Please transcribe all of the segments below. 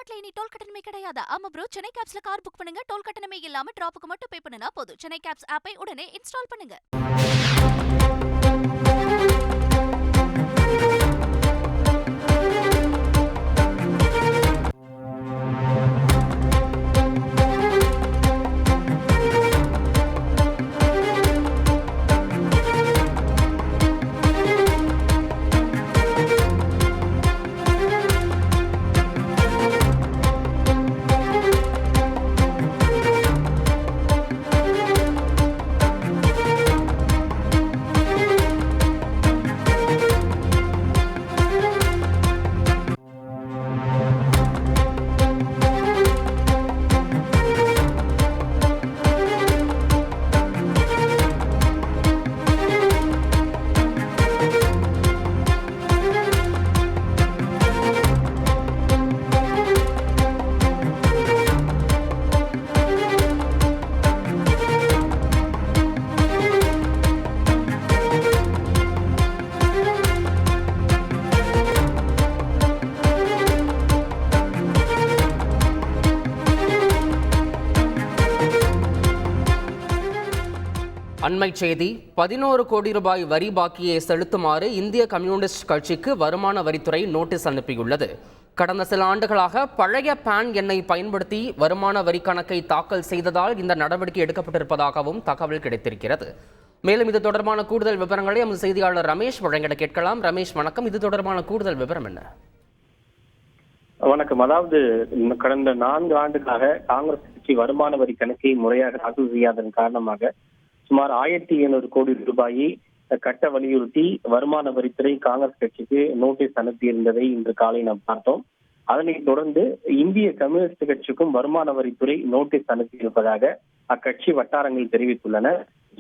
தமிழ்நாட்டுல இனி டோல் கட்டணமே கிடையாது. ஆமா ப்ரோ, சென்னை கேப்ஸ்ல கார் புக் பண்ணுங்க, டோல் கட்டணமே இல்லாம டிராப்புக்கு மட்டும் பே பண்ணுனா போதும். சென்னை கேப்ஸ் ஆப்பை உடனே இன்ஸ்டால் பண்ணுங்க. அண்மை செய்தி. 11 கோடி ரூபாய் வரி பாக்கியை செலுத்துமாறு இந்திய கம்யூனிஸ்ட் கட்சிக்கு வருமான வரித்துறை நோட்டீஸ் அனுப்பியுள்ளது. கடந்த சில ஆண்டுகளாக பழைய பான் எண்ணை பயன்படுத்தி வருமான வரி கணக்கை தாக்கல் செய்ததால் இந்த நடவடிக்கை எடுக்கப்பட்டிருப்பதாகவும் தகவல் கிடைத்திருக்கிறது. மேலும் இது தொடர்பான கூடுதல் விவரங்களை நமது செய்தியாளர் ரமேஷ் வழங்கிட கேட்கலாம். ரமேஷ் வணக்கம். இது தொடர்பான கூடுதல் விவரம் என்ன? வணக்கம். அதாவது கடந்த 4 ஆண்டுகளாக காங்கிரஸ் கட்சி வருமான வரி கணக்கை முறையாக தாக்கல் செய்யாததன் காரணமாக சுமார் 1700 கோடி ரூபாயை கட்ட வலியுறுத்தி வருமான வரித்துறை காங்கிரஸ் கட்சிக்கு நோட்டீஸ் அனுப்பியிருந்ததை இன்று காலை நாம் பார்த்தோம். அதனைத் தொடர்ந்து இந்திய கம்யூனிஸ்ட் கட்சிக்கும் வருமான வரித்துறை நோட்டீஸ் அனுப்பியிருப்பதாக அக்கட்சி வட்டாரங்கள் தெரிவித்துள்ளன.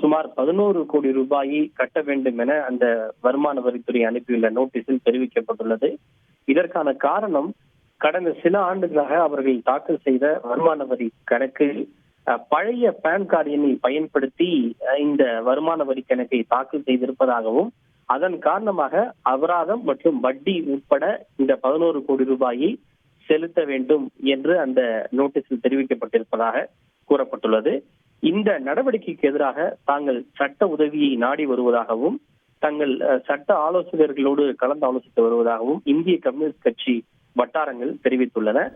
சுமார் 11 கோடி ரூபாயை கட்ட வேண்டும் என அந்த வருமான வரித்துறை அனுப்பியுள்ள நோட்டீஸில் தெரிவிக்கப்பட்டுள்ளது. இதற்கான காரணம், கடந்த சில ஆண்டுகளாக அவர்கள் தாக்கல் செய்த வருமான வரி கணக்கு பழைய பான் கார்டு எண்ணை பயன்படுத்தி இந்த வருமான வரி கணக்கை தாக்கல் செய்திருப்பதாகவும், அதன் காரணமாக அபராதம் மற்றும் வட்டி உட்பட இந்த 11 கோடி ரூபாயை செலுத்த வேண்டும் என்று அந்த நோட்டீஸில் தெரிவிக்கப்பட்டிருப்பதாக கூறப்பட்டுள்ளது. இந்த நடவடிக்கைக்கு எதிராக தாங்கள் சட்ட உதவியை நாடி வருவதாகவும், தங்கள் சட்ட ஆலோசகர்களோடு கலந்து ஆலோசித்து வருவதாகவும் இந்திய கம்யூனிஸ்ட் கட்சி வட்டாரங்கள் தெரிவித்துள்ளன.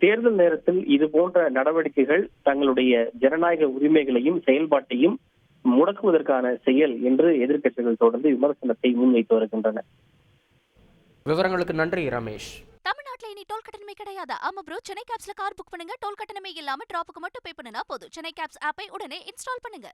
தேர்தல் நேரத்தில் இது போன்ற நடவடிக்கைகள் தங்களுடைய ஜனநாயக உரிமைகளையும் செயல்பாட்டையும் முடக்குவதற்கான செயல் என்று எதிர்க்கட்சிகள் தொடர்ந்து விமர்சனத்தை முன்வைத்து வருகின்றன. விவரங்களுக்கு நன்றி ரமேஷ். தமிழ்நாட்டுல இனி டோல் கட்டணமே கிடையாது. ஆமா ப்ரோ, சென்னை கேப்ஸ்ல கார் புக் பண்ணுங்க, டோல் கட்டணமே இல்லாம டிராப்புக்கு மட்டும் பே பண்ணுனா போதும். சென்னை கேப்ஸ் ஆப்பை உடனே இன்ஸ்டால் பண்ணுங்க.